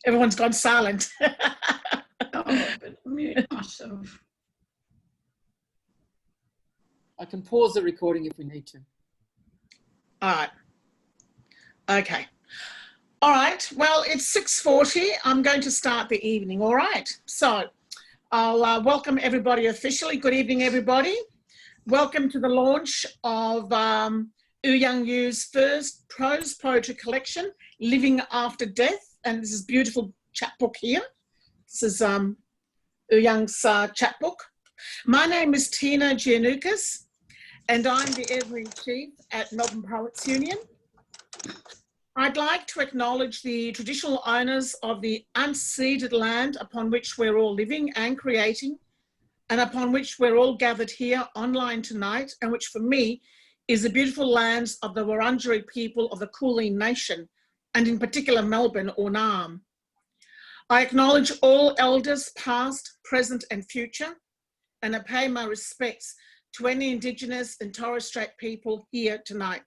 Everyone's gone silent. Oh, but mute myself. I can pause the recording if we need to. All right. Okay. All right. Well, it's 6:40. I'm going to start the evening. All right. So I'll welcome everybody officially. Good evening, everybody. Welcome to the launch of Ouyanglaunch's first prose poetry collection, Living After Death. And this is a beautiful chapbook here. This is Ouyang's chapbook. My name is Tina Giannoukas, and I'm the editor-in-chief at Melbourne Poets Union. I'd like to acknowledge the traditional owners of the unceded land upon which we're all living and creating, and upon which we're all gathered here online tonight, and which for me is the beautiful lands of the Wurundjeri people of the Kulin Nation, and in particular Melbourne or Naarm. I acknowledge all elders past, present and future, and I pay my respects to any Indigenous and Torres Strait people here tonight.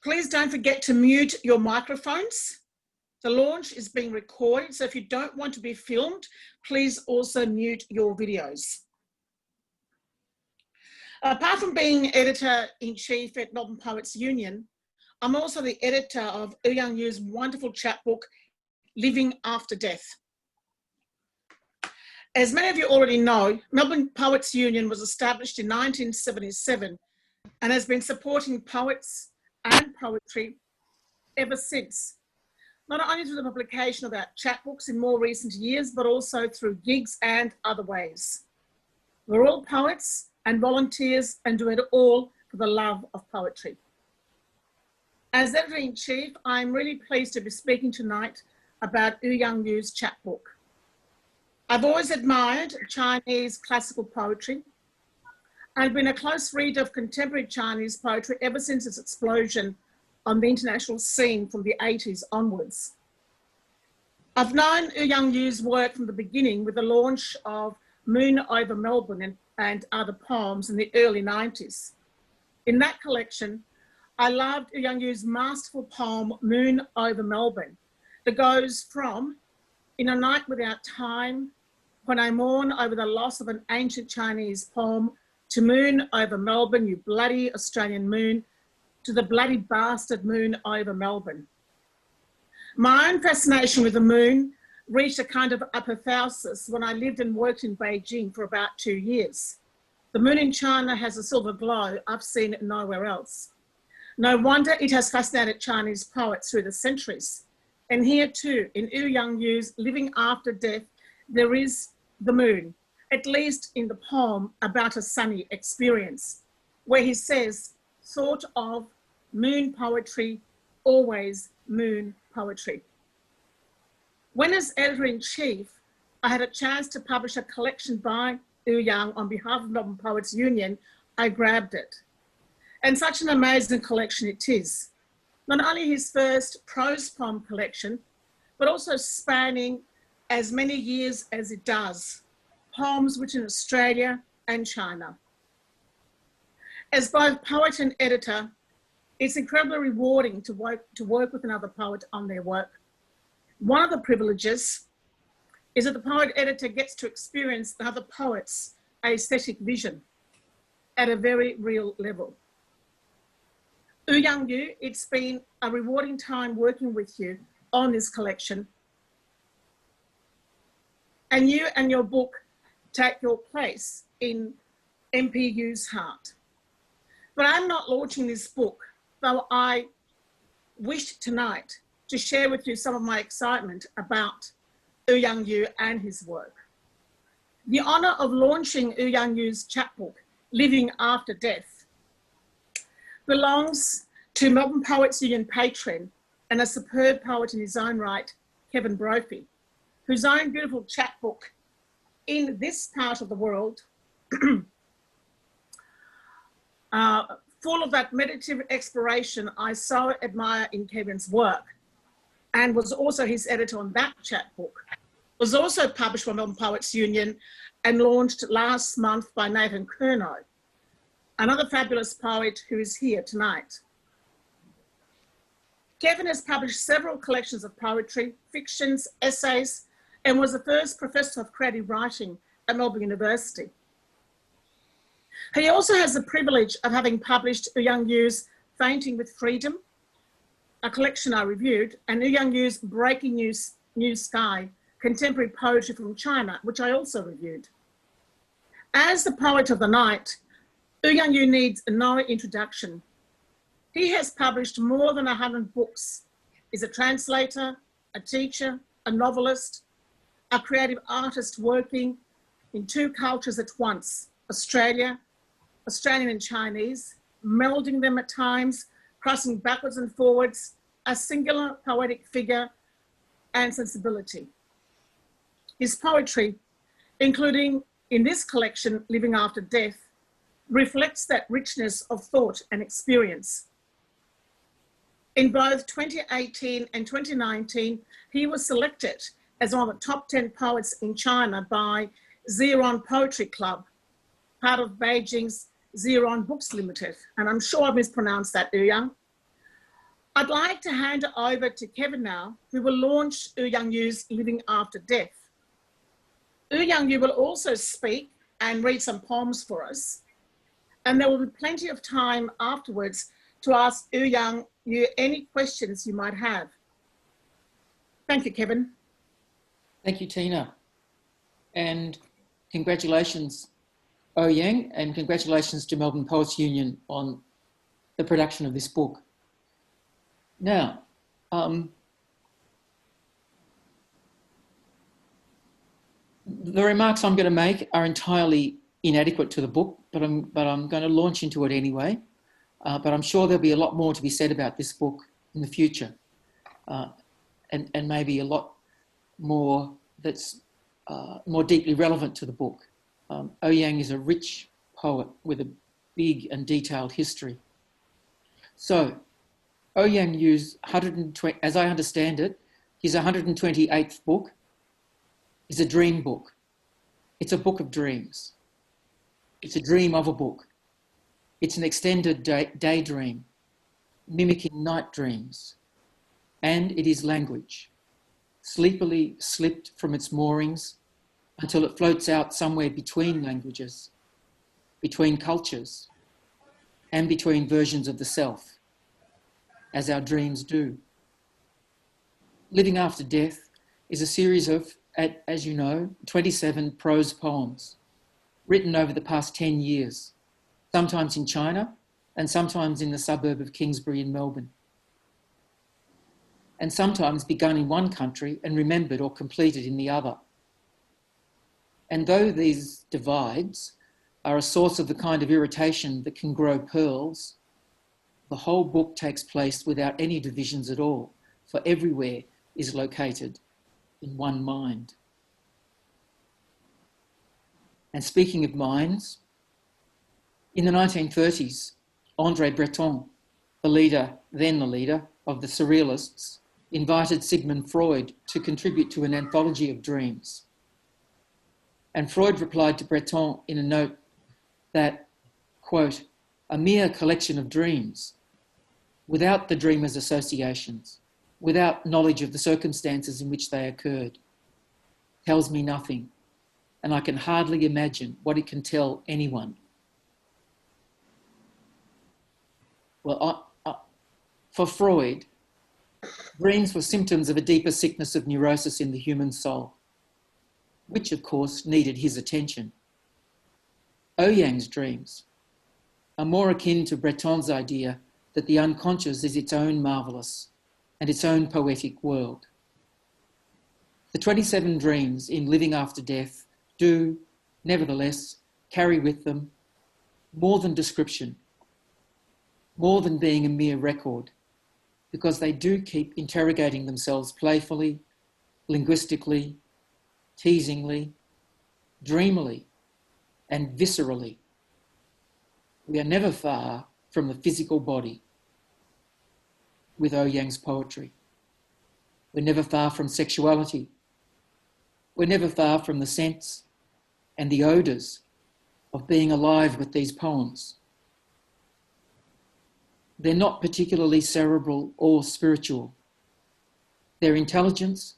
Please don't forget to mute your microphones. The launch is being recorded, so if you don't want to be filmed, please also mute your videos. Apart from being editor-in-chief at Melbourne Poets Union, I'm also the editor of Ouyanglaunch's wonderful chapbook, Living After Death. As many of you already know, Melbourne Poets Union was established in 1977 and has been supporting poets and poetry ever since, not only through the publication of our chapbooks in more recent years, but also through gigs and other ways. We're all poets and volunteers and do it all for the love of poetry. As editor-in-chief, I'm really pleased to be speaking tonight about Ouyanglaunch's chapbook. I've always admired Chinese classical poetry. I've been a close reader of contemporary Chinese poetry ever since its explosion on the international scene from the 80s onwards. I've known Ouyanglaunch's work from the beginning with the launch of Moon Over Melbourne and other poems in the early 90s. In that collection, I loved Ouyanglaunch's masterful poem, Moon Over Melbourne, that goes from, in a night without time, when I mourn over the loss of an ancient Chinese poem, to moon over Melbourne, you bloody Australian moon, to the bloody bastard moon over Melbourne. My own fascination with the moon reached a kind of apotheosis when I lived and worked in Beijing for about 2 years. The moon in China has a silver glow I've seen it nowhere else. No wonder it has fascinated Chinese poets through the centuries. And here too, in Ouyanglaunch's Living After Death, there is the moon, at least in the poem About a Sunny Experience, where he says, thought of moon poetry, always moon poetry. When as editor-in-chief, I had a chance to publish a collection by Ouyang on behalf of Melbourne Poets Union, I grabbed it. And such an amazing collection it is. Not only his first prose poem collection, but also spanning as many years as it does, poems written in Australia and China. As both poet and editor, it's incredibly rewarding to work with another poet on their work. One of the privileges is that the poet-editor gets to experience the other poet's aesthetic vision at a very real level. Ouyanglaunch, it's been a rewarding time working with you on this collection. And you and your book take your place in MPU's heart. But I'm not launching this book, though I wished tonight to share with you some of my excitement about Ouyanglaunch and his work. The honour of launching Ouyanglaunch's chapbook, Living After Death, belongs to Melbourne Poets Union patron and a superb poet in his own right, Kevin Brophy, whose own beautiful chapbook in this part of the world, full of that meditative exploration I so admire in Kevin's work, and was also his editor on that chapbook, was also published by Melbourne Poets Union and launched last month by Nathan Curnow, another fabulous poet who is here tonight. Kevin has published several collections of poetry, fictions, essays, and was the first professor of creative writing at Melbourne University. He also has the privilege of having published Ouyanglaunch's Fainting with Freedom, a collection I reviewed, and Ouyanglaunch's Breaking New Sky, Contemporary Poetry from China, which I also reviewed. As the poet of the night, Ouyanglaunch needs no introduction. He has published more than 100 books, is a translator, a teacher, a novelist, a creative artist working in two cultures at once, Australian and Chinese, melding them at times, crossing backwards and forwards, a singular poetic figure and sensibility. His poetry, including in this collection, Living After Death, reflects that richness of thought and experience. In both 2018 and 2019, he was selected as one of the top 10 poets in China by Ziron Poetry Club, part of Beijing's Ziron Books Limited. And I'm sure I mispronounced that, Ouyang. I'd like to hand it over to Kevin now, who will launch Ouyanglaunch's Living After Death. Ouyanglaunch will also speak and read some poems for us. And there will be plenty of time afterwards to ask Ouyanglaunch any questions you might have. Thank you, Kevin. Thank you, Tina. And congratulations, Ouyang, and congratulations to Melbourne Poets Union on the production of this book. Now, the remarks I'm going to make are entirely inadequate to the book, but I'm going to launch into it anyway. But I'm sure there'll be a lot more to be said about this book in the future, and maybe a lot more that's more deeply relevant to the book. Ouyang is a rich poet with a big and detailed history. So Ouyanglaunch's 120, as I understand it, his 128th book is a dream book. It's a book of dreams. It's a dream of a book. It's an extended daydream, mimicking night dreams. And it is language, sleepily slipped from its moorings until it floats out somewhere between languages, between cultures, and between versions of the self, as our dreams do. Living After Death is a series of, as you know, 27 prose poems written over the past 10 years, sometimes in China and sometimes in the suburb of Kingsbury in Melbourne, and sometimes begun in one country and remembered or completed in the other. And though these divides are a source of the kind of irritation that can grow pearls, the whole book takes place without any divisions at all, for everywhere is located in one mind. And speaking of minds, in the 1930s, André Breton, then the leader of the Surrealists, invited Sigmund Freud to contribute to an anthology of dreams. And Freud replied to Breton in a note that, quote, a mere collection of dreams, without the dreamer's associations, without knowledge of the circumstances in which they occurred, tells me nothing, and I can hardly imagine what it can tell anyone. Well, for Freud, dreams were symptoms of a deeper sickness of neurosis in the human soul, which of course needed his attention. Ouyang's dreams are more akin to Breton's idea that the unconscious is its own marvellous and its own poetic world. The 27 dreams in Living After Death do, nevertheless, carry with them more than description, more than being a mere record, because they do keep interrogating themselves playfully, linguistically, teasingly, dreamily, and viscerally. We are never far from the physical body with Ouyang's poetry. We're never far from sexuality. We're never far from the sense and the odours of being alive with these poems. They're not particularly cerebral or spiritual. Their intelligence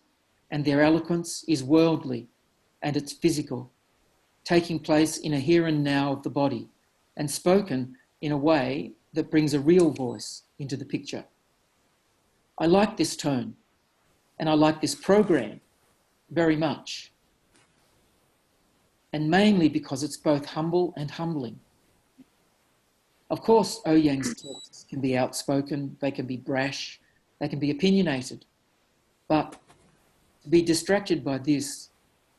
and their eloquence is worldly and it's physical, taking place in a here and now of the body and spoken in a way that brings a real voice into the picture. I like this tone and I like this program very much, and mainly because it's both humble and humbling. Of course, Ouyang's texts can be outspoken, they can be brash, they can be opinionated, but to be distracted by this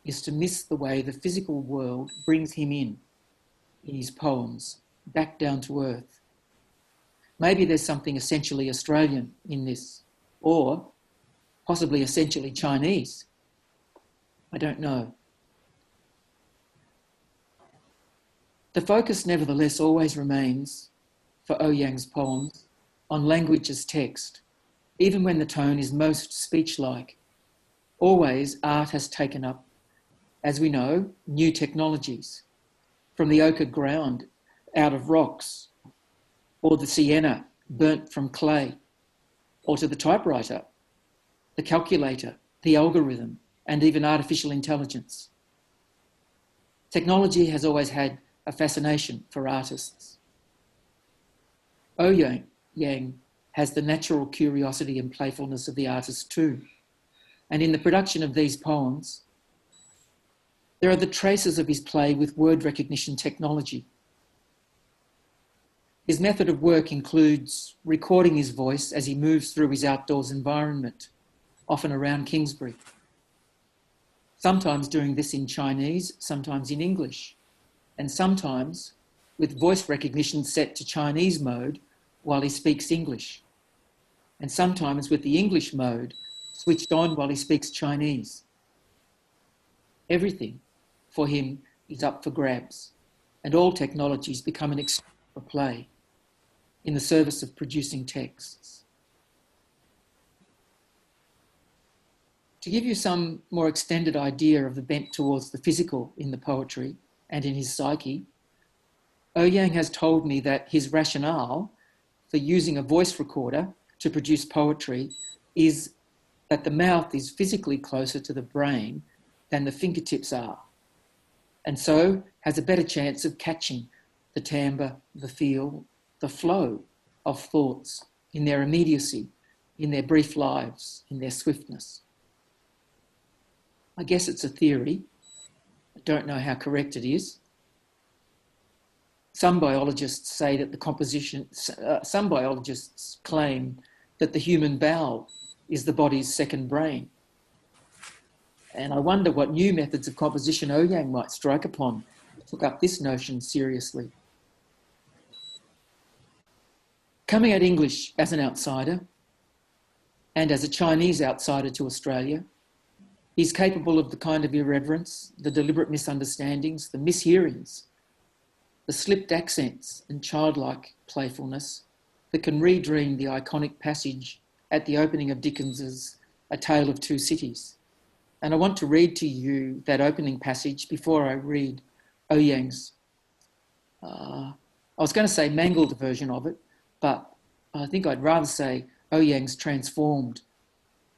is to miss the way the physical world brings him in his poems, back down to earth. Maybe there's something essentially Australian in this, or possibly essentially Chinese. I don't know. The focus, nevertheless, always remains, for Ouyang's poems, on language as text, even when the tone is most speech-like. Always art has taken up, as we know, new technologies, from the ochre ground out of rocks, or the sienna burnt from clay, or to the typewriter, the calculator, the algorithm, and even artificial intelligence. Technology has always had a fascination for artists. Ouyang has the natural curiosity and playfulness of the artist too. And in the production of these poems, there are the traces of his play with word recognition technology. His method of work includes recording his voice as he moves through his outdoors environment, often around Kingsbury. Sometimes doing this in Chinese, sometimes in English, and sometimes with voice recognition set to Chinese mode while he speaks English, and sometimes with the English mode switched on while he speaks Chinese. Everything for him is up for grabs, and all technologies become an excuse for play in the service of producing texts. To give you some more extended idea of the bent towards the physical in the poetry and in his psyche, Ouyang has told me that his rationale for using a voice recorder to produce poetry is that the mouth is physically closer to the brain than the fingertips are, and so has a better chance of catching the timbre, the feel, the flow of thoughts in their immediacy, in their brief lives, in their swiftness. I guess it's a theory. I don't know how correct it is. Some biologists say that some biologists claim that the human bowel is the body's second brain. And I wonder what new methods of composition Ouyang might strike upon to took up this notion seriously. Coming at English as an outsider and as a Chinese outsider to Australia, he's capable of the kind of irreverence, the deliberate misunderstandings, the mishearings, the slipped accents and childlike playfulness that can redream the iconic passage at the opening of Dickens's A Tale of Two Cities. And I want to read to you that opening passage before I read Ouyang's, I was going to say mangled version of it, but I think I'd rather say Ouyang's transformed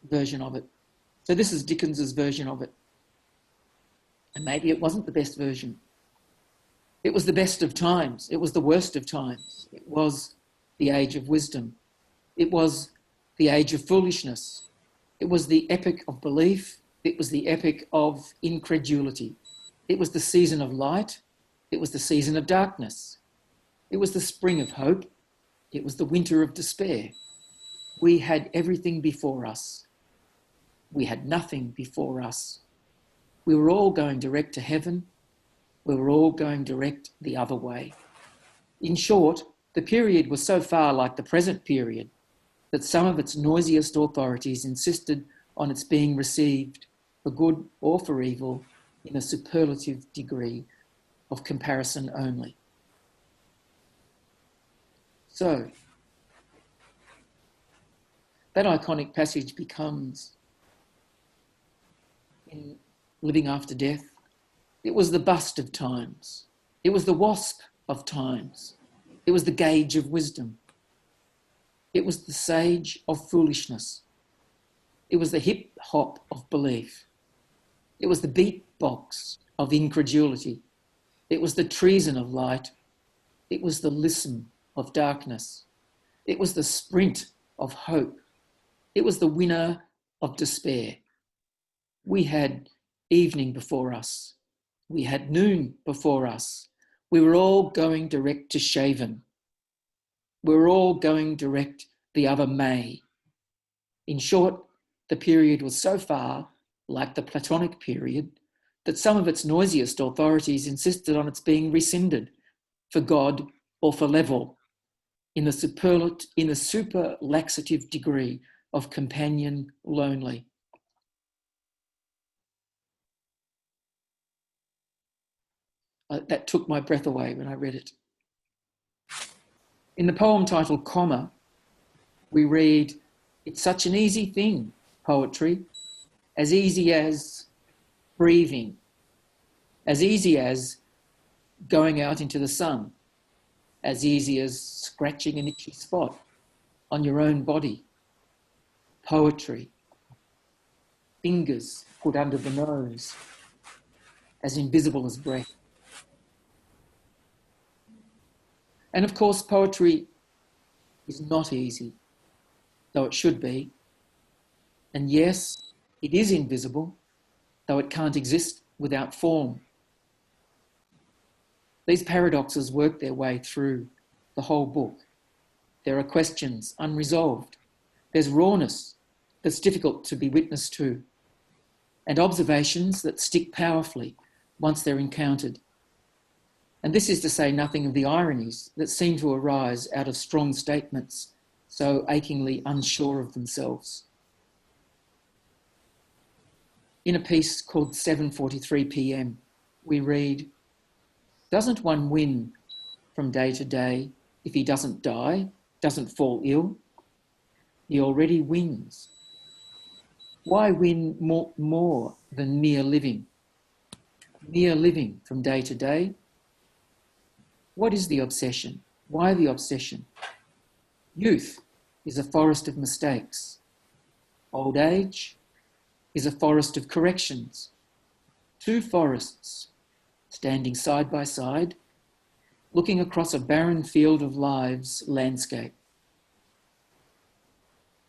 version of it. So this is Dickens's version of it. And maybe it wasn't the best version. It was the best of times. It was the worst of times. It was the age of wisdom. It was the age of foolishness. It was the epic of belief. It was the epic of incredulity. It was the season of light. It was the season of darkness. It was the spring of hope. It was the winter of despair. We had everything before us. We had nothing before us. We were all going direct to heaven. We were all going direct the other way. In short, the period was so far like the present period that some of its noisiest authorities insisted on its being received for good or for evil in a superlative degree of comparison only. So, that iconic passage becomes, in Living After Death, it was the bust of times. It was the wasp of times. It was the gauge of wisdom. It was the sage of foolishness. It was the hip-hop of belief. It was the beatbox of incredulity. It was the treason of light. It was the listen of darkness. It was the sprint of hope. It was the winner of despair. We had evening before us. We had noon before us. We were all going direct to shaven. We were all going direct the other May. In short, the period was so far like the Platonic period that some of its noisiest authorities insisted on its being rescinded for God or for level in the superlaxative degree of companion lonely. That took my breath away when I read it. In the poem titled Comma, we read, "It's such an easy thing, poetry, as easy as breathing, as easy as going out into the sun, as easy as scratching an itchy spot on your own body. Poetry, fingers put under the nose, as invisible as breath." And of course, poetry is not easy, though it should be. And yes, it is invisible, though it can't exist without form. These paradoxes work their way through the whole book. There are questions unresolved. There's rawness that's difficult to be witness to, and observations that stick powerfully once they're encountered. And this is to say nothing of the ironies that seem to arise out of strong statements so achingly unsure of themselves. In a piece called 7:43 p.m, we read, "Doesn't one win from day to day if he doesn't die, doesn't fall ill? He already wins. Why win more than mere living? Mere living from day to day? What is the obsession? Why the obsession? Youth is a forest of mistakes. Old age is a forest of corrections. Two forests standing side by side, looking across a barren field of lives landscape.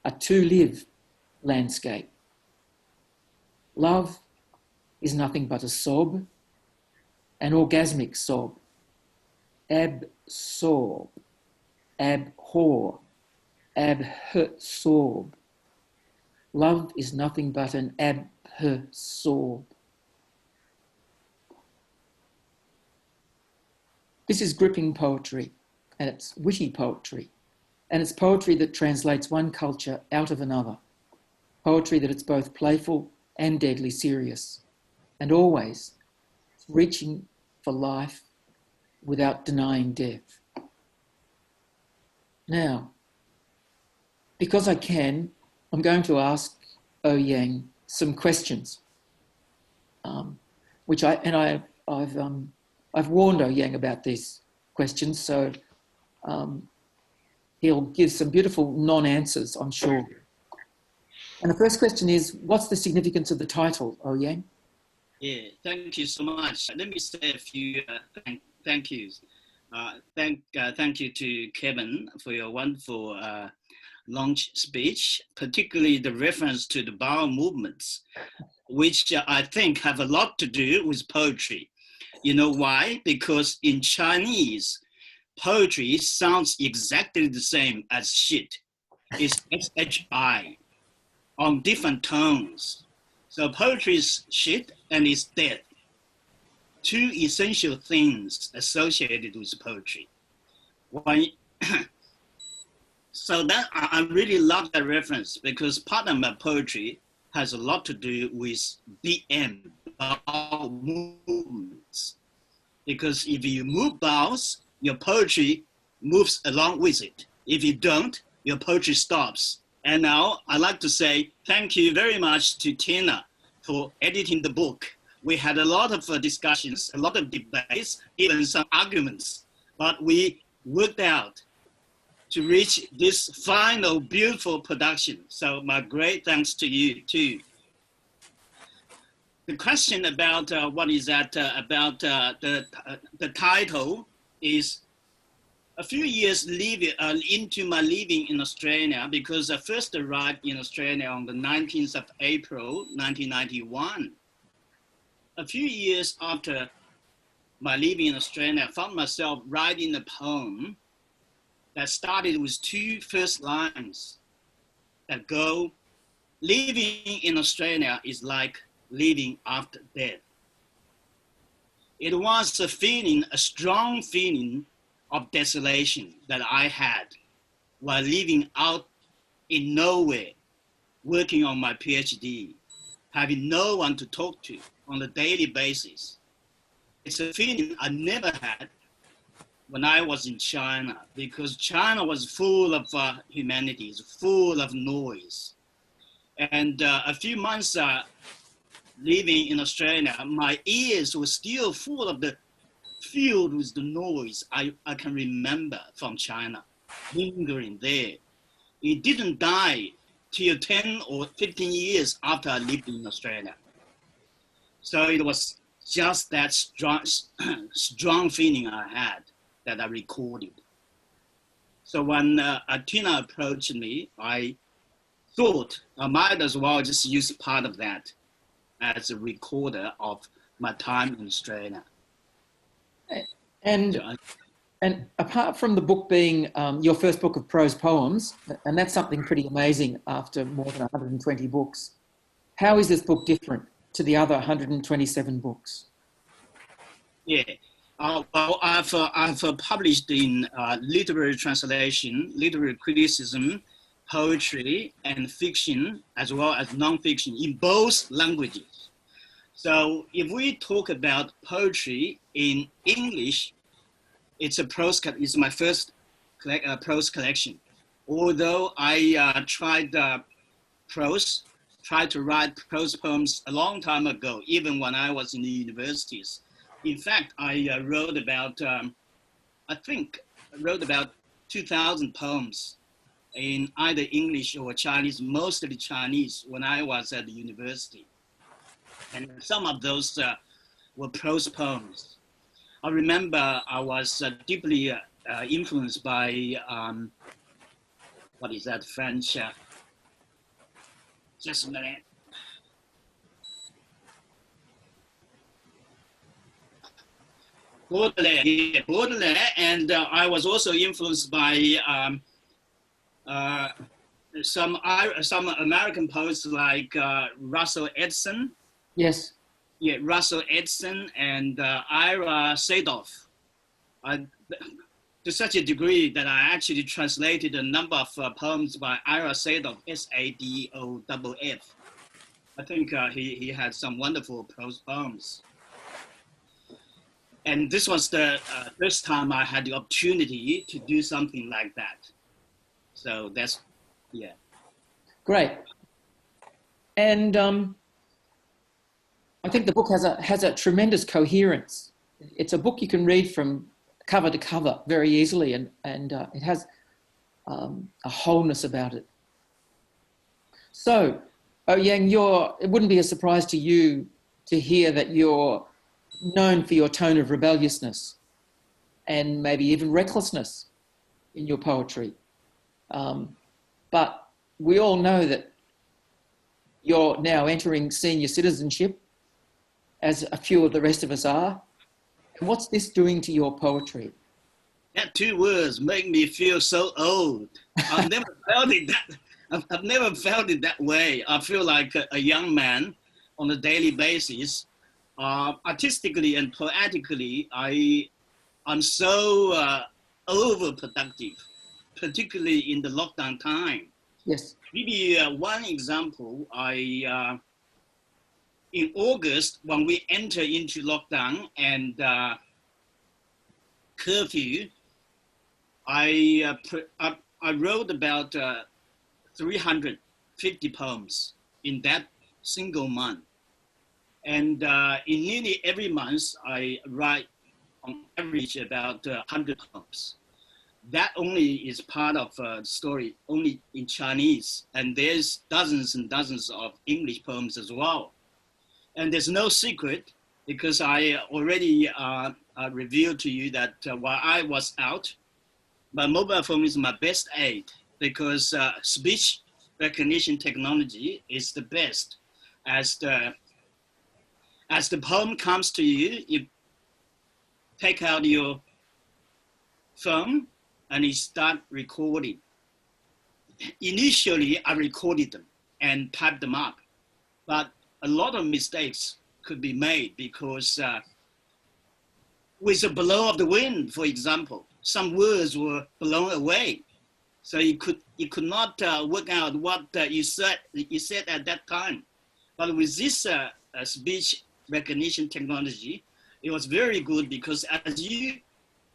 A to-live landscape. Love is nothing but a sob, an orgasmic sob. Absorb, abhor, absorb. Love is nothing but an absorb. This is gripping poetry, and it's witty poetry, and it's poetry that translates one culture out of another. Poetry that it's both playful and deadly serious, and always reaching for life without denying death. Now, because I can, I'm going to ask Ouyang some questions, which I've warned Ouyang about these questions, so he'll give some beautiful non-answers, I'm sure. And the first question is, what's the significance of the title, Ouyang? Yeah, thank you so much. Let me say a few thank yous. Thank you to Kevin for your wonderful launch speech, particularly the reference to the bowel movements, which I think have a lot to do with poetry. You know why? Because in Chinese, poetry sounds exactly the same as shit. It's SHI on different tones. So poetry is shit and it's death. Two essential things associated with poetry. So that I really love that reference because part of my poetry has a lot to do with BM, bowel movements. Because if you move bowels, your poetry moves along with it. If you don't, your poetry stops. And now I'd like to say thank you very much to Tina for editing the book. We had a lot of discussions, a lot of debates, even some arguments, but we worked out to reach this final beautiful production. So my great thanks to you too. The question about what is that about the title is a few years into my living in Australia, because I first arrived in Australia on the 19th of April, 1991. A few years after my living in Australia, I found myself writing a poem that started with two first lines that go, living in Australia is like living after death. It was a feeling, a strong feeling of desolation that I had while living out in nowhere, working on my PhD, having no one to talk to on a daily basis. It's a feeling I never had when I was in China, because China was full of humanities, full of noise. And a few months living in Australia, my ears were still filled with the noise I can remember from China, lingering there. It didn't die till 10 or 15 years after I lived in Australia. So it was just that strong feeling I had that I recorded. So when Atina approached me, I thought I might as well just use part of that as a recorder of my time in Australia. And apart from the book being your first book of prose poems, and that's something pretty amazing after more than 120 books, how is this book different to the other 127 books? Yeah, well, I've published in literary translation, literary criticism, poetry, and fiction, as well as non-fiction in both languages. So if we talk about poetry in English, it's my first prose collection. Although I tried to write prose poems a long time ago, even when I was in the universities. In fact, I wrote about, I wrote about 2,000 poems in either English or Chinese, mostly Chinese, when I was at the university. And some of those were prose poems. I remember I was deeply influenced by, what is that, French? Just a minute. Baudelaire, and I was also influenced by some American poets like Russell Edson. Yes. Yeah, Russell Edson and Ira Sadoff. To such a degree that I actually translated a number of poems by Ira Sadoff, S-A-D-O-F-F. I think he had some wonderful prose poems. And this was the first time I had the opportunity to do something like that. So that's, yeah. Great. And I think the book has a tremendous coherence. It's a book you can read from cover to cover very easily, and it has a wholeness about it. So, Ouyang, it wouldn't be a surprise to you to hear that you're known for your tone of rebelliousness and maybe even recklessness in your poetry. But we all know that you're now entering senior citizenship, as a few of the rest of us are. And what's this doing to your poetry? That two words make me feel so old. I've never felt it I've never felt it that way. I feel like a young man on a daily basis. Artistically and poetically, I'm so overproductive, particularly in the lockdown time. Yes. Maybe one example, in August, when we enter into lockdown and curfew, I wrote about 350 poems in that single month. And in nearly every month, I write on average about 100 poems. that only is part of the story, only in Chinese. And there's dozens and dozens of English poems as well. And there's no secret, because I already revealed to you that while I was out, my mobile phone is my best aid, because speech recognition technology is the best. As the poem comes to you, you take out your phone and you start recording. Initially, I recorded them and typed them up, but a lot of mistakes could be made because with a blow of the wind, for example, some words were blown away. So you could not work out what you said at that time. But with this speech recognition technology, it was very good, because as you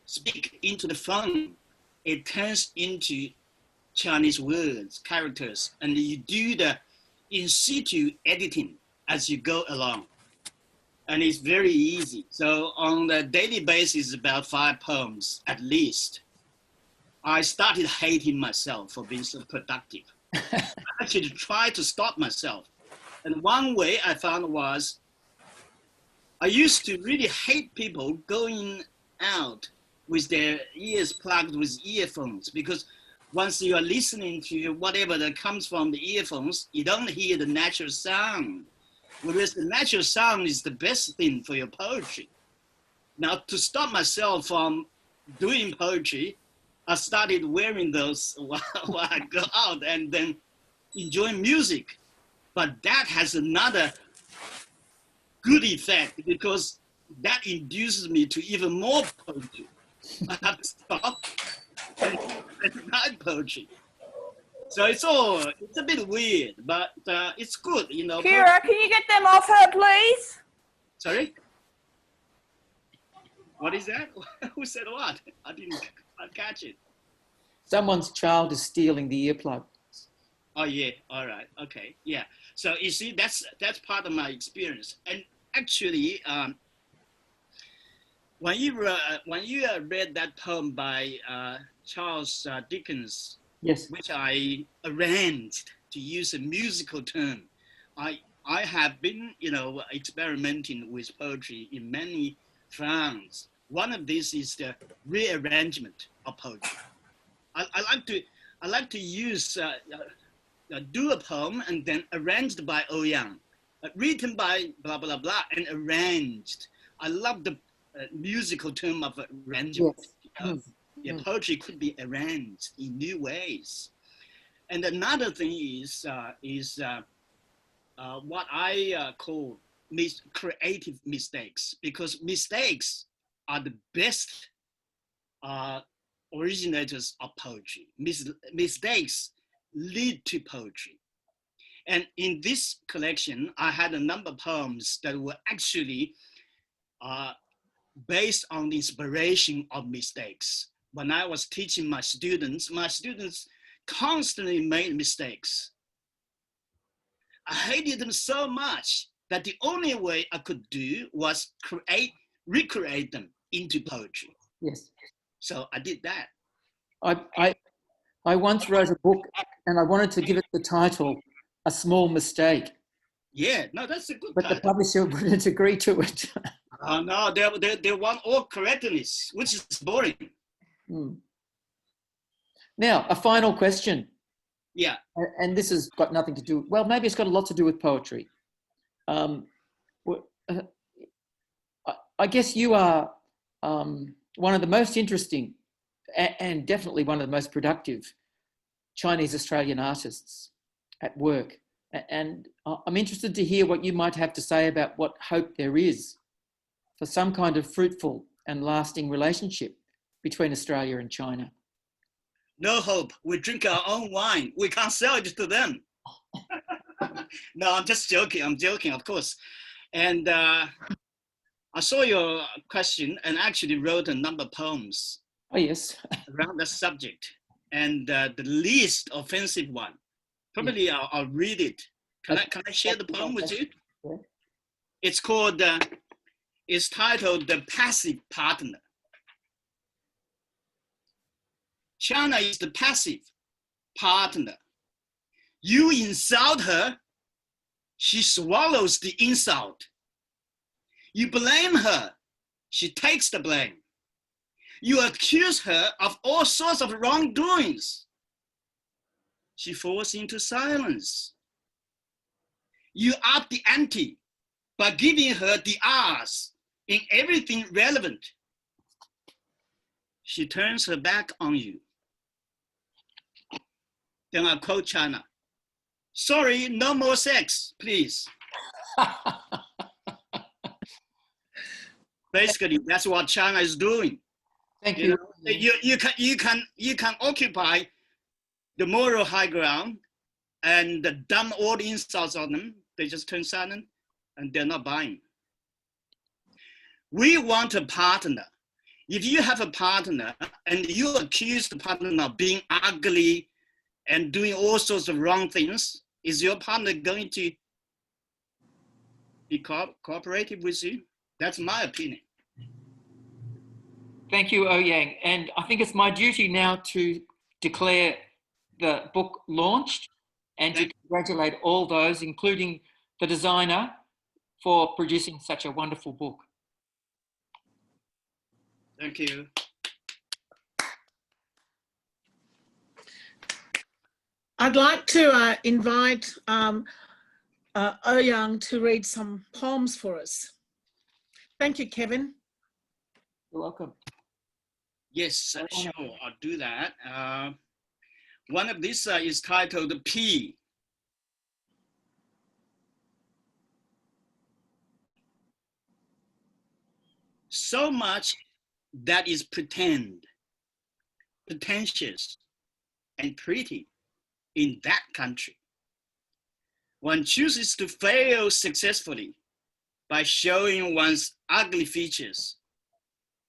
speak into the phone, it turns into Chinese words, characters, and you do the in situ editing as you go along. And it's very easy. So on a daily basis, about 5 poems at least. I started hating myself for being so productive. I actually tried to stop myself. And one way I found was, I used to really hate people going out with their ears plugged with earphones, because once you are listening to whatever that comes from the earphones, you don't hear the natural sound. Whereas the natural sound is the best thing for your poetry. Now, to stop myself from doing poetry, I started wearing those while I go out and then enjoy music. But that has another good effect, because that induces me to even more poetry. I have to stop and write poetry. So it's a bit weird, but it's good, you know. Kira, can you get them off her, please? Sorry? What is that? Who said what? I didn't catch it. Someone's child is stealing the earplug. Oh yeah, all right, okay, yeah. So you see, that's part of my experience. And actually, when you read that poem by Charles Dickens, Yes. which I arranged to use a musical term, I have been, you know, experimenting with poetry in many fronts. One of these is the rearrangement of poetry. I like to use do a poem and then arranged by Ouyang, written by blah blah blah, and arranged. I love the musical term of arrangement. Yes. Yeah, poetry could be arranged in new ways. And another thing is what I call creative mistakes, because mistakes are the best originators of poetry. Mistakes lead to poetry. And in this collection, I had a number of poems that were actually based on the inspiration of mistakes. When I was teaching my students constantly made mistakes. I hated them so much that the only way I could do was recreate them into poetry. Yes. So I did that. I once wrote a book and I wanted to give it the title, A Small Mistake. Yeah, no, that's a good But title. the publisher wouldn't agree to it. Oh no, they want all correctness, which is boring. Now, a final question. Yeah. And this has got nothing to do, well, maybe it's got a lot to do with poetry. I guess you are one of the most interesting and definitely one of the most productive Chinese Australian artists at work. And I'm interested to hear what you might have to say about what hope there is for some kind of fruitful and lasting relationship between Australia and China. No hope. We drink our own wine. We can't sell it to them. No, I'm just joking. I'm joking, of course. And I saw your question and actually wrote a number of poems. Oh, yes. Around the subject. And the least offensive one, probably I'll read it. Can I share the poem with you? Yeah. It's called, it's titled The Passive Partner. China is the passive partner. You insult her, she swallows the insult. You blame her, she takes the blame. You accuse her of all sorts of wrongdoings. She falls into silence. You up the ante by giving her the R's in everything relevant. She turns her back on you. Then I quote China. Sorry, no more sex, please. Basically, that's what China is doing. Thank you. You can occupy the moral high ground and dump all the insults on them. They just turn silent and they're not buying. We want a partner. If you have a partner and you accuse the partner of being ugly and doing all sorts of wrong things, is your partner going to be cooperative with you? That's my opinion. Thank you, Ouyang. And I think it's my duty now to declare the book launched and to congratulate all those, including the designer, for producing such a wonderful book. Thank you. I'd like to invite Ouyang to read some poems for us. Thank you, Kevin. You're welcome. Yes, sure, I'll do that. One of these is titled P. So much that is pretentious, and pretty in that country. One chooses to fail successfully by showing one's ugly features,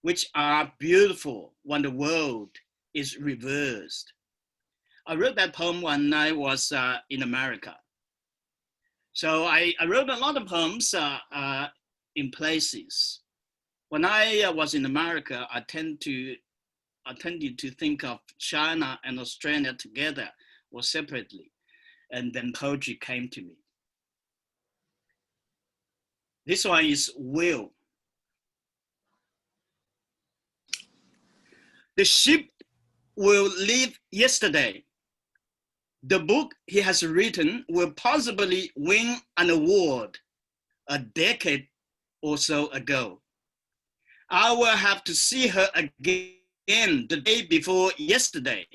which are beautiful when the world is reversed. I wrote that poem when I was in America. So I wrote a lot of poems in places. When I was in America, I tended to think of China and Australia together or separately, and then poetry came to me. This one is Will. The ship will leave yesterday. The book he has written will possibly win an award a decade or so ago. I will have to see her again the day before yesterday.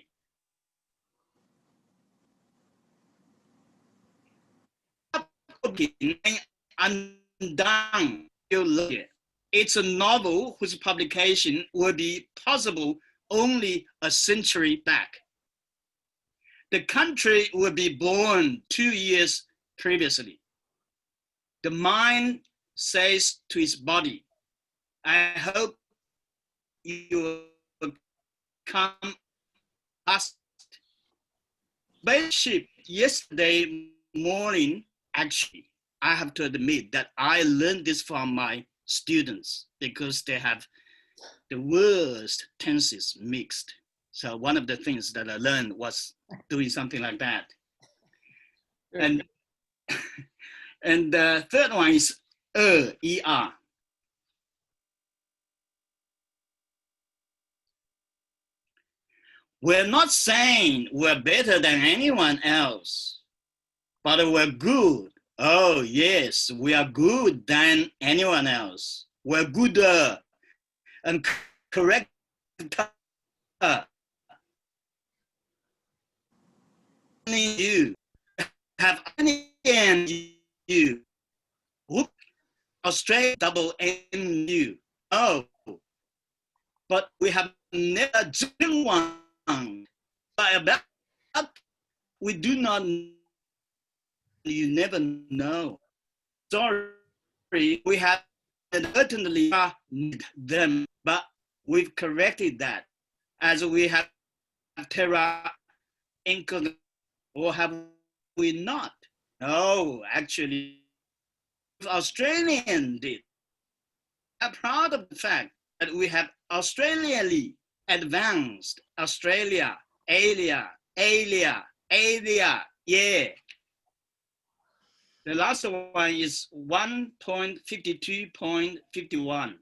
Undone. It's a novel whose publication will be possible only a century back. The country will be born 2 years previously. The mind says to its body, I hope you will come last. Spaceship yesterday morning, actually, I have to admit that I learned this from my students because they have the worst tenses mixed. So one of the things that I learned was doing something like that. And the third one is E-R. We're not saying we're better than anyone else, but we're good. Oh yes, we are good than anyone else. We're gooder and correct. You have any and you. Whoop. Australia double N U. Oh, but we have never done one. But about we do not. You never know. Sorry, we have inadvertently them, but we've corrected that, as we have terra incognita, or have we not? No, actually, Australian did. I'm proud of the fact that we have Australianly advanced, Australia, Alia, yeah. The last one is 1.52.51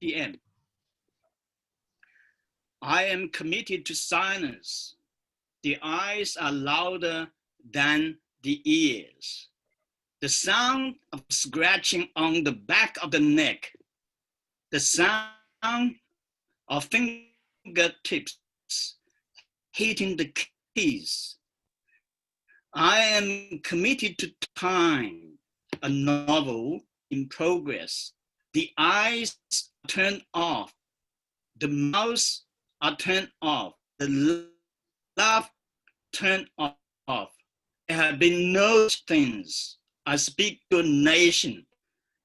PM. I am committed to silence. The eyes are louder than the ears. The sound of scratching on the back of the neck. The sound of fingertips hitting the keys. I am committed to time, a novel in progress. The eyes are turned off. The mouths are turned off. The laugh turned off. There have been no things. I speak to a nation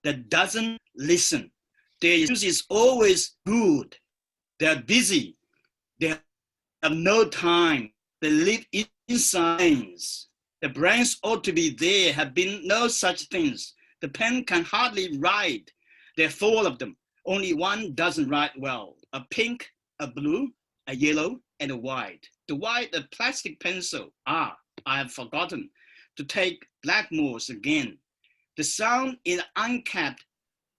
that doesn't listen. Their use is always good. They're busy. They have no time. They live in science. The brains ought to be there. Have been no such things. The pen can hardly write. There are 4 of them. Only one doesn't write well. A pink, a blue, a yellow, and a white. The white, a plastic pencil. I have forgotten to take Blackmore's again. The sound in an uncapped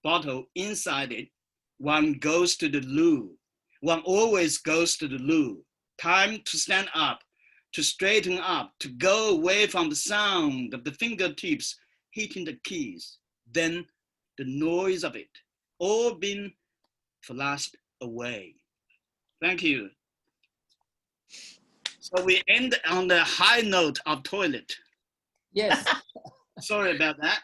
bottle inside it. One goes to the loo. One always goes to the loo. Time to stand up, to straighten up, to go away from the sound of the fingertips hitting the keys. Then the noise of it, all been flashed away. Thank you. So we end on the high note of toilet. Yes. Sorry about that.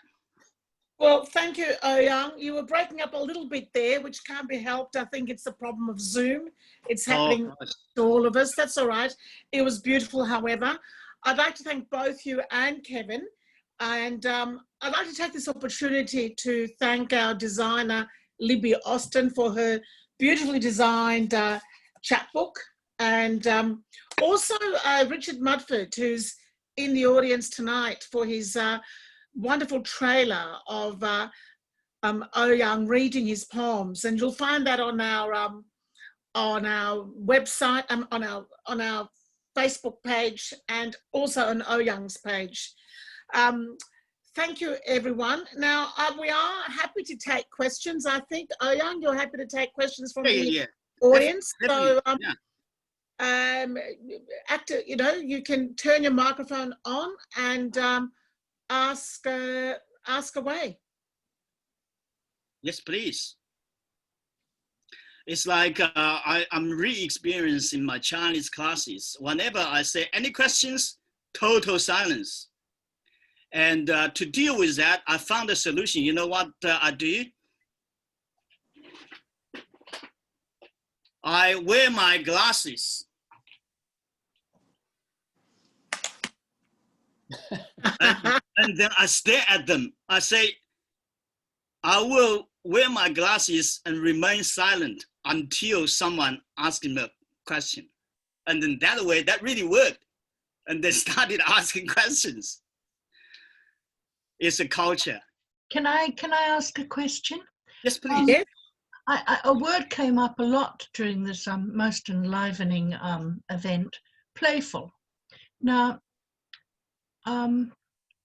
Well, thank you, Ouyang. You were breaking up a little bit there, which can't be helped. I think it's the problem of Zoom. It's happening to all of us. That's all right. It was beautiful, however. I'd like to thank both you and Kevin. And I'd like to take this opportunity to thank our designer, Libby Austin, for her beautifully designed chapbook. And also Richard Mudford, who's in the audience tonight, for his wonderful trailer of Ouyang reading his poems, and you'll find that on our website, on our Facebook page, and also on Ouyang's page. Thank you, everyone. Now we are happy to take questions. I think Ouyang, you're happy to take questions from the audience. Definitely. So, you can turn your microphone on and ask away. Yes, please. It's like I'm re-experiencing my Chinese classes. Whenever I say any questions, total silence. And to deal with that, I found a solution. You know what I do? I wear my glasses. and then I stare at them. I say, I will wear my glasses and remain silent until someone asks me a question. And then that way, that really worked. And they started asking questions. It's a culture. Can I ask a question? Yes, please. Yes. A word came up a lot during this most enlivening event, playful. Now,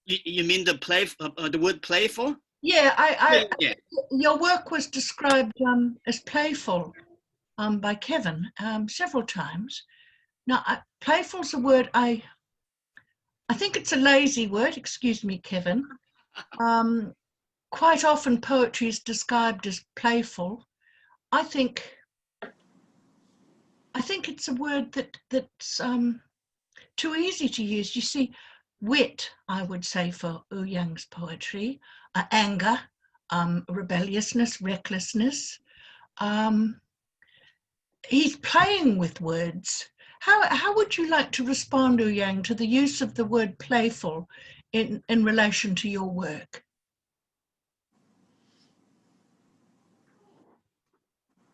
you mean the word playful? Yeah, Yeah. Your work was described as playful by Kevin several times. Now, playful's a word I think it's a lazy word. Excuse me, Kevin. Quite often poetry is described as playful. I think it's a word that's too easy to use. You see, wit, I would say, for Ouyang's poetry, anger, rebelliousness, recklessness. He's playing with words. How would you like to respond, Ouyang, to the use of the word playful in relation to your work?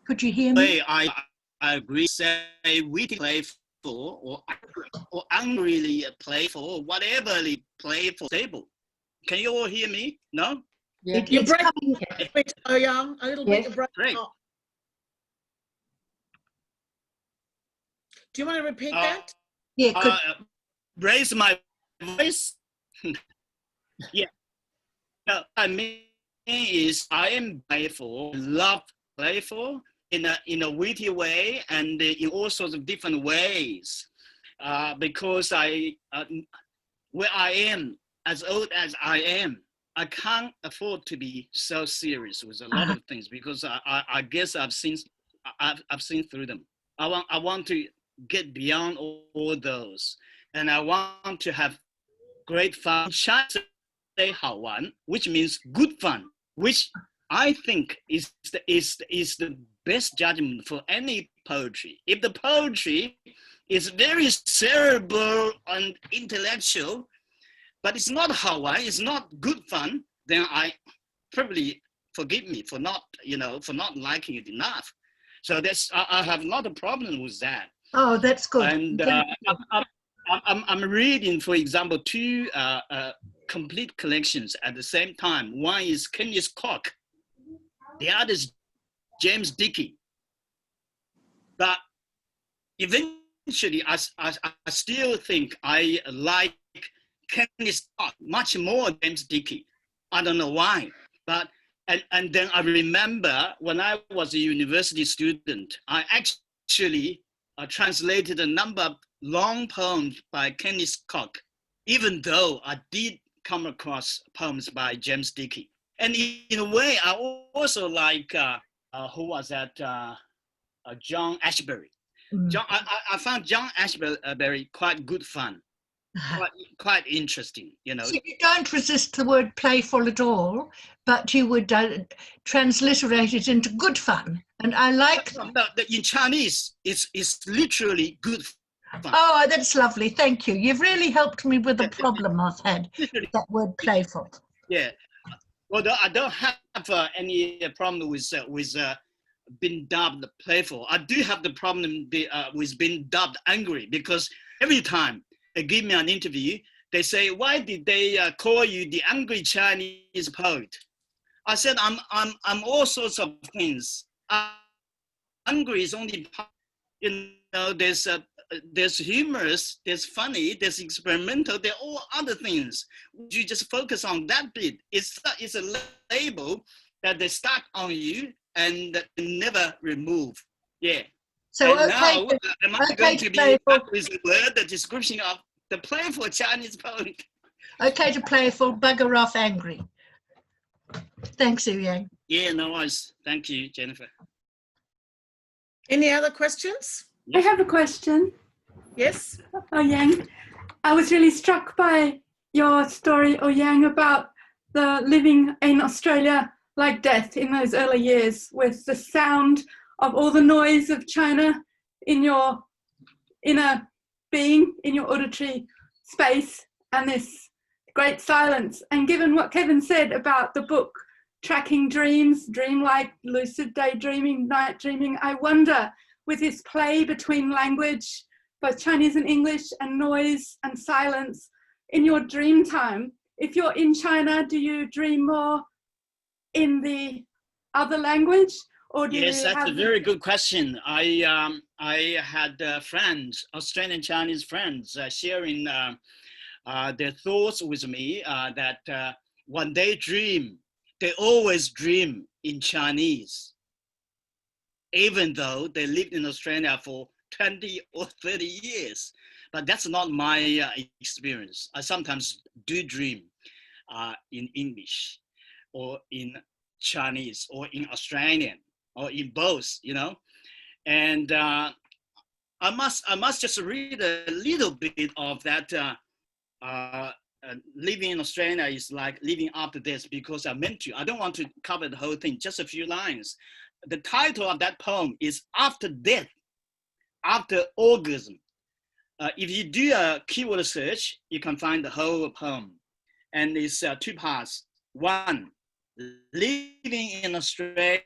Could you hear me? I agree. Say witty playful or angrily playful or whatever playful. Stable. Can you all hear me? No? Yeah. You're It's breaking coming. up a bit, Ouyang, a little bit. Yes. You're breaking Great. up. Do you want to repeat Uh, that? Yeah, could, Raise my voice. Yeah. No, I mean is I am playful, love playful in a witty way and in all sorts of different ways. Because where I am, as old as I am, I can't afford to be so serious with a lot of things because I guess I've seen through them. I want to get beyond all those, and I want to have great fun. Chinese say 好玩, which means good fun, which I think is the best judgment for any poetry. If the poetry is very cerebral and intellectual, but it's not 好玩, it's not good fun, then I probably forgive me for not liking it enough. So I have not a problem with that. oh, that's good. And I'm reading, for example, two complete collections at the same time. One is Kenneth Cock, the other is James Dickey. But eventually, I still think I like Kenneth Cock much more than James Dickey. I don't know why, but and then I remember when I was a university student, I actually translated a number of long poems by Kenneth Cock, even though I did come across poems by James Dickey. And in a way, I also like, who was that? John Ashbery. I found John Ashbery quite good fun, quite interesting, you know. So you don't resist the word playful at all, but you would transliterate it into good fun. And I like... No, in Chinese, it's literally good fun. Oh, that's lovely. Thank you. You've really helped me with the problem I've had with that word playful. Yeah. Well, I don't have any problem with being dubbed playful. I do have the problem with being dubbed angry, because every time they give me an interview, they say, "Why did they call you the angry Chinese poet?" I said, "I'm all sorts of things. Angry is only part. You know, there's humorous, there's funny, there's experimental, there are all other things. You just focus on that bit. It's a label that they stack on you and that they never remove. Yeah. So and okay, now, am I going to be with the word, the description of the playful Chinese poet? Okay to playful, bugger off angry. Thanks, Ouyang. Yeah, no worries. Thank you, Jennifer. Any other questions? I have a question. Yes. Ouyang, I was really struck by your story, Ouyang, about the living in Australia like death in those early years, with the sound of all the noise of China in your inner being, in your auditory space, and this great silence. And given what Kevin said about the book tracking dreams, dreamlike, lucid daydreaming, night dreaming, I wonder, with this play between language, both Chinese and English, and noise and silence, in your dream time, if you're in China, do you dream more in the other language, or do yes, you that's have a very good question. I had friends, Australian Chinese friends, sharing their thoughts with me that when they dream, they always dream in Chinese, even though they lived in Australia for 20 or 30 years. But that's not my experience. I sometimes do dream in English or in Chinese or in Australian or in both, you know. And I must just read a little bit of that. Living in Australia is like living after death, because I meant to. I don't want to cover the whole thing, just a few lines. The title of that poem is After Death, After Orgasm. If you do a keyword search, you can find the whole poem. And it's two parts. One, living in Australia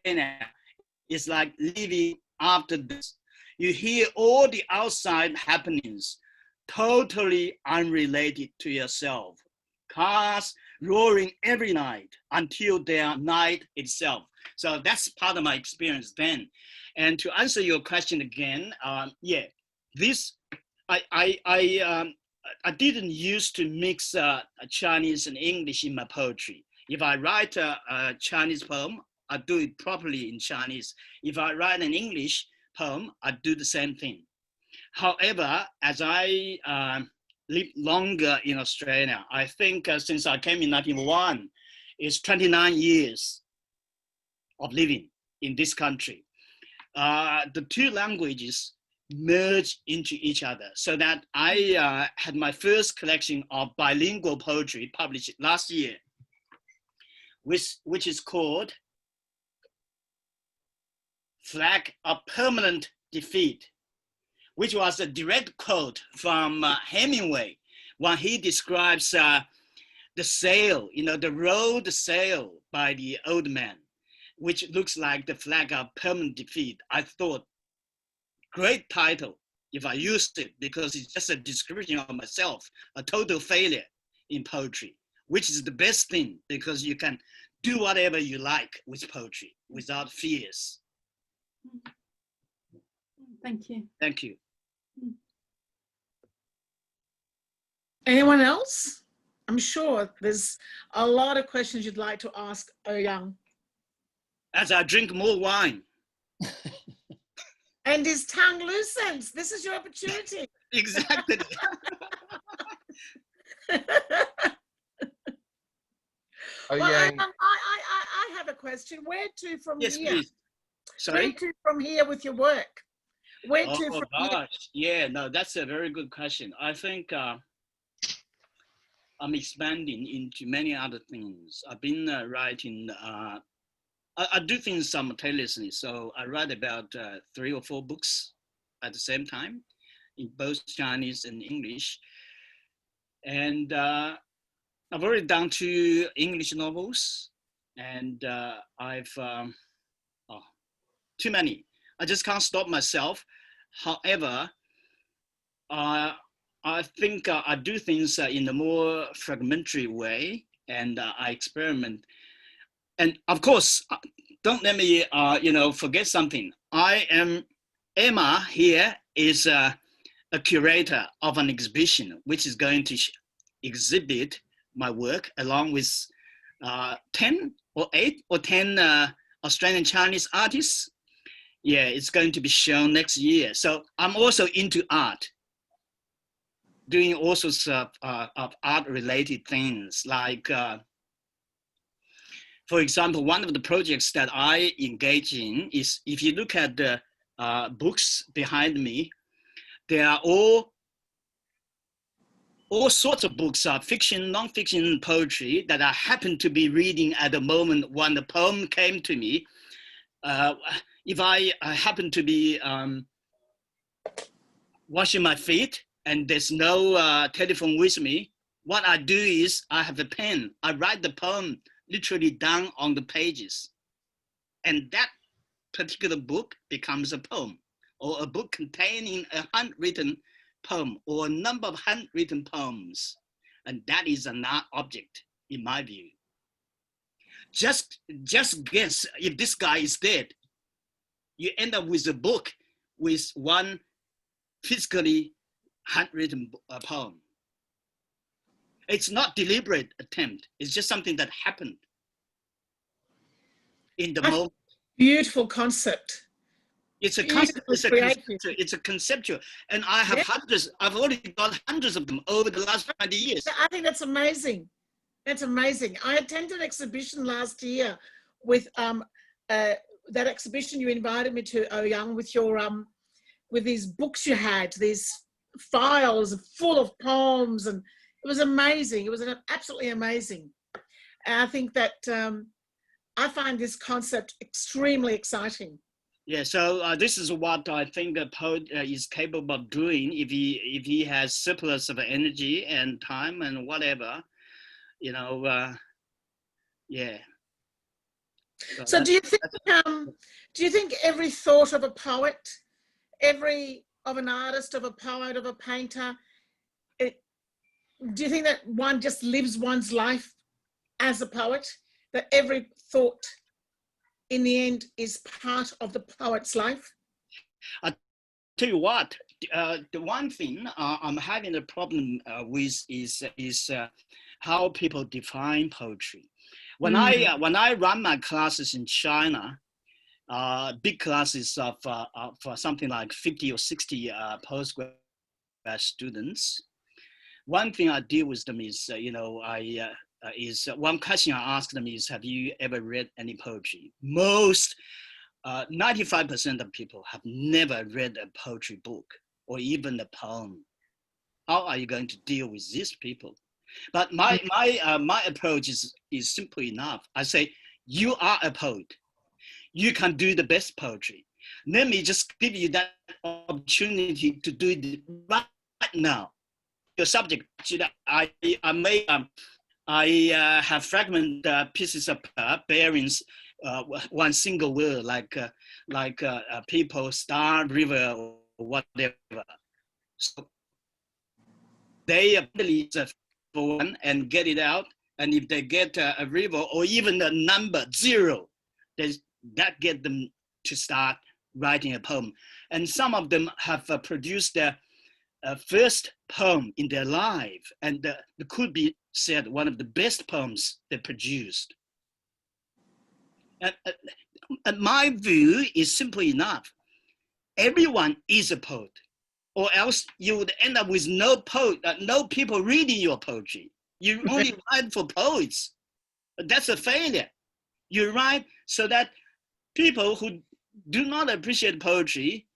is like living after death. You hear all the outside happenings, totally unrelated to yourself. Cars, roaring every night until their night itself. So that's part of my experience then. And to answer your question again, yeah, this, I didn't used to mix Chinese and English in my poetry. If I write a Chinese poem, I do it properly in Chinese. If I write an English poem, I do the same thing. However, as I live longer in Australia, I think since I came in 1991, it's 29 years of living in this country. The two languages merge into each other, so that I had my first collection of bilingual poetry published last year, which is called Flag of Permanent Defeat, which was a direct quote from Hemingway when he describes the sail, the road sail by the old man, which looks like the flag of permanent defeat. I thought, great title if I used it, because it's just a description of myself, a total failure in poetry, which is the best thing, because you can do whatever you like with poetry without fears. Thank you. Thank you. Anyone else? I'm sure there's a lot of questions you'd like to ask Ouyang. As I drink more wine. And his tongue loosens. This is your opportunity. Exactly. Well, I have a question. Where to from Yes, here? please. Sorry? Where to from here with your work? Where to from here? Yeah, no, that's a very good question. I think I'm expanding into many other things. I've been writing, I do things simultaneously. So I write about 3 or 4 books at the same time in both Chinese and English. And I've already done 2 English novels, and I've, too many. I just can't stop myself. However, I think I do things in a more fragmentary way, and I experiment. And of course, don't let me, forget something. Emma here is a curator of an exhibition, which is going to exhibit my work along with 10 or 8 or 10 Australian Chinese artists. Yeah, it's going to be shown next year. So I'm also into art, doing all sorts of art-related things. Like, for example, one of the projects that I engage in is, if you look at the books behind me, they are all sorts of books, fiction, non-fiction, poetry, that I happen to be reading at the moment when the poem came to me. If I happen to be washing my feet and there's no telephone with me, what I do is I have a pen. I write the poem literally down on the pages. And that particular book becomes a poem, or a book containing a handwritten poem or a number of handwritten poems. And that is an art object, in my view. Just guess if this guy is dead. You end up with a book with one physically handwritten poem. It's not deliberate attempt. It's just something that happened in the moment. Beautiful concept. It's a concept. It's a conceptual, and I have hundreds. I've already got hundreds of them over the last 20 years. I think that's amazing. That's amazing. I attended an exhibition last year with that exhibition you invited me to, Ouyang, with your with these books you had, these files full of poems, and it was amazing. It was absolutely amazing. And I think that I find this concept extremely exciting. Yeah, so this is what I think a poet is capable of doing if he has surplus of energy and time and whatever, yeah. So do you think every thought of a poet, of an artist, of a poet, of a painter, do you think that one just lives one's life as a poet, that every thought in the end is part of the poet's life? I tell you what, the one thing I'm having a problem with is how people define poetry. When I run my classes in China, big classes of something like 50 or 60 postgrad students, one thing I deal with them is, one question I ask them is, have you ever read any poetry? Most 95% of people have never read a poetry book or even a poem. How are you going to deal with these people? But my approach is simple enough. I say, you are a poet. You can do the best poetry. Let me just give you that opportunity to do it right now. Your subject, I have fragment pieces of bearings, one single word like people, star, river, or whatever. So they believe for one and get it out, and if they get a river or even a number 0, that get them to start writing a poem. And some of them have produced their first poem in their life, and it could be said one of the best poems they produced. And my view is simple enough. Everyone is a poet, or else you would end up with no people reading your poetry. You only write for poets. That's a failure. You write so that people who do not appreciate poetry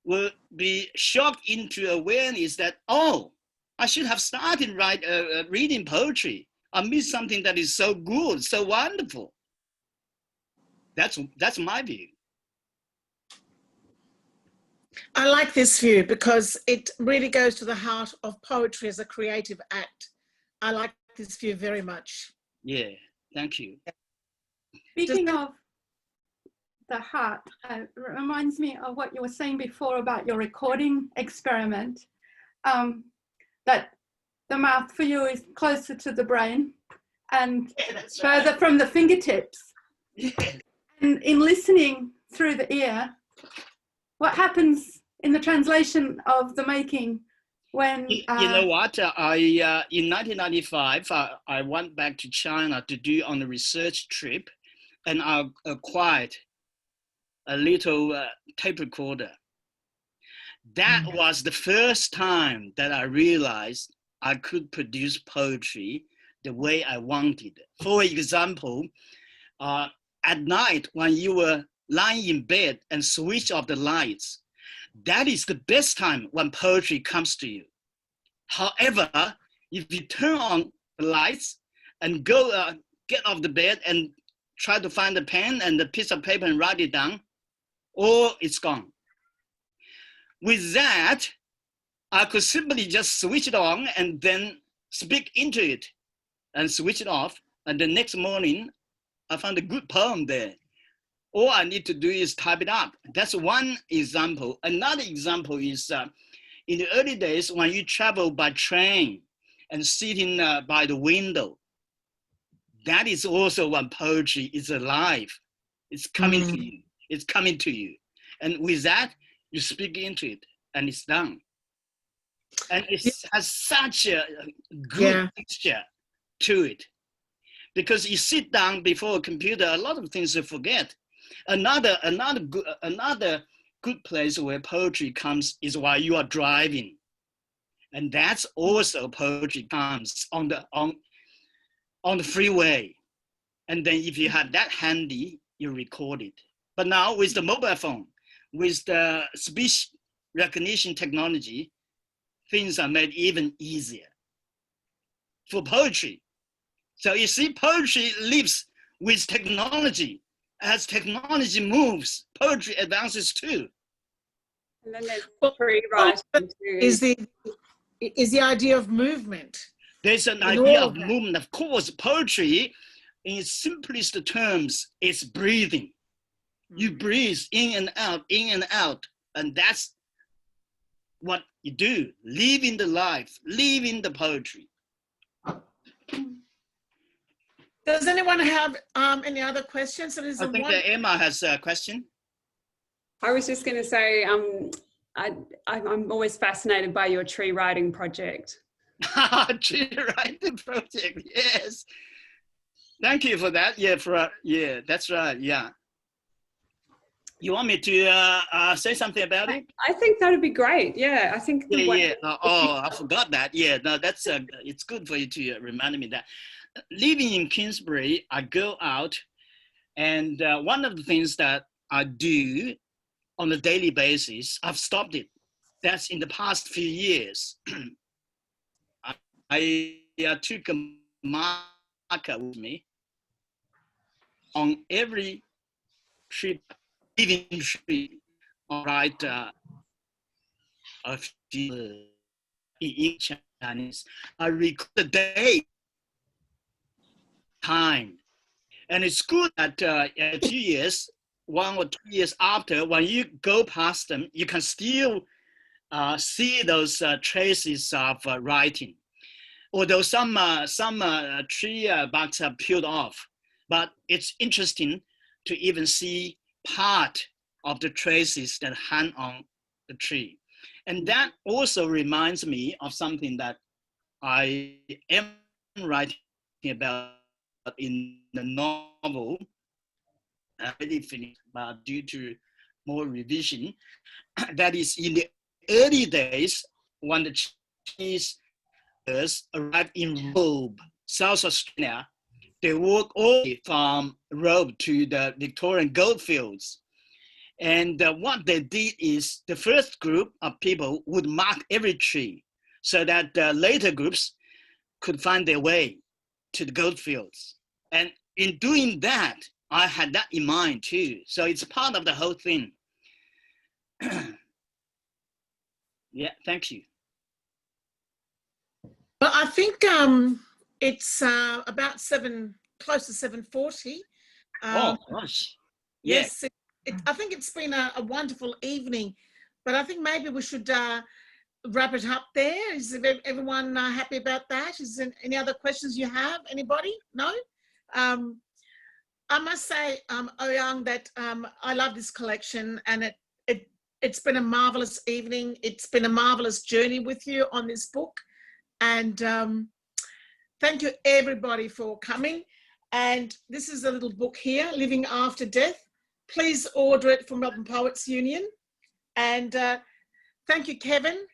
will be shocked into awareness that, oh, I should have started reading poetry. I missed something that is so good, so wonderful. That's my view. I like this view because it really goes to the heart of poetry as a creative act. I like this view very much. Yeah, thank you. Speaking of the heart, it reminds me of what you were saying before about your recording experiment, that the mouth for you is closer to the brain and further from the fingertips. And in listening through the ear, what happens in the translation of the making when... you know what, in 1995, I went back to China to do on a research trip, and I acquired a little tape recorder. That was the first time that I realized I could produce poetry the way I wanted. For example, at night when you were lying in bed and switch off the lights, that is the best time when poetry comes to you. However, if you turn on the lights and go get off the bed and try to find a pen and a piece of paper and write it down, or it's gone. With that, I could simply just switch it on and then speak into it and switch it off. And the next morning, I found a good poem there. All I need to do is type it up. That's one example. Another example is in the early days when you travel by train and sitting by the window, that is also when poetry is alive. It's coming to you. It's coming to you. And with that, you speak into it and it's done. And it has such a good texture to it. Because you sit down before a computer, a lot of things you forget. Another good place where poetry comes is while you are driving. And that's also poetry comes on the freeway. And then if you have that handy, you record it. But now with the mobile phone, with the speech recognition technology, things are made even easier for poetry. So you see, poetry lives with technology. As technology moves, poetry advances too. And then there's free-writing too. Is the idea of movement. There's an idea of movement. Of course, poetry, in its simplest terms, is breathing. You breathe in and out, and that's what you do. Living the life, living the poetry. Does anyone have any other questions? So there's I think that Emma has a question. I was just going to say, I'm always fascinated by your tree writing project. Tree writing project, yes. Thank you for that. Yeah, that's right. Yeah. You want me to say something about it? I think that'd be great. Yeah, I think. Yeah. I forgot that. Yeah, no, that's it's good for you to remind me that. Living in Kingsbury, I go out, and one of the things that I do on a daily basis, I've stopped it. That's in the past few years. I took a marker with me on every trip, living tree. I write a few in Chinese. I record the day, time, and it's good that 2 years, 1 or 2 years after, when you go past them, you can still see those traces of writing. Although some tree barks are peeled off, but it's interesting to even see part of the traces that hang on the tree. And that also reminds me of something that I am writing about in the novel. I already finished, but due to more revision, that is in the early days when the Chinese arrived in Robe, South Australia. They walked all the way from Robe to the Victorian goldfields. And what they did is the first group of people would mark every tree so that later groups could find their way to the goldfields. And in doing that, I had that in mind too. So it's part of the whole thing. Yeah, thank you. Well, I think it's about close to 7:40. Oh gosh. Yes, I think it's been a wonderful evening, but I think maybe we should wrap it up there. Is everyone happy about that? Is there any other questions you have? Anybody? No? I must say, Ouyang, that I love this collection, and it's been a marvelous evening. It's been a marvelous journey with you on this book. And thank you everybody for coming. And this is a little book here, Living After Death. Please order it from Melbourne Poets Union. And thank you, Kevin.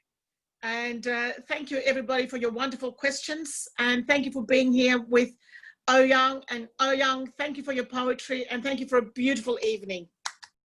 And thank you everybody for your wonderful questions. And thank you for being here with Ouyang. And Ouyang, thank you for your poetry, and thank you for a beautiful evening.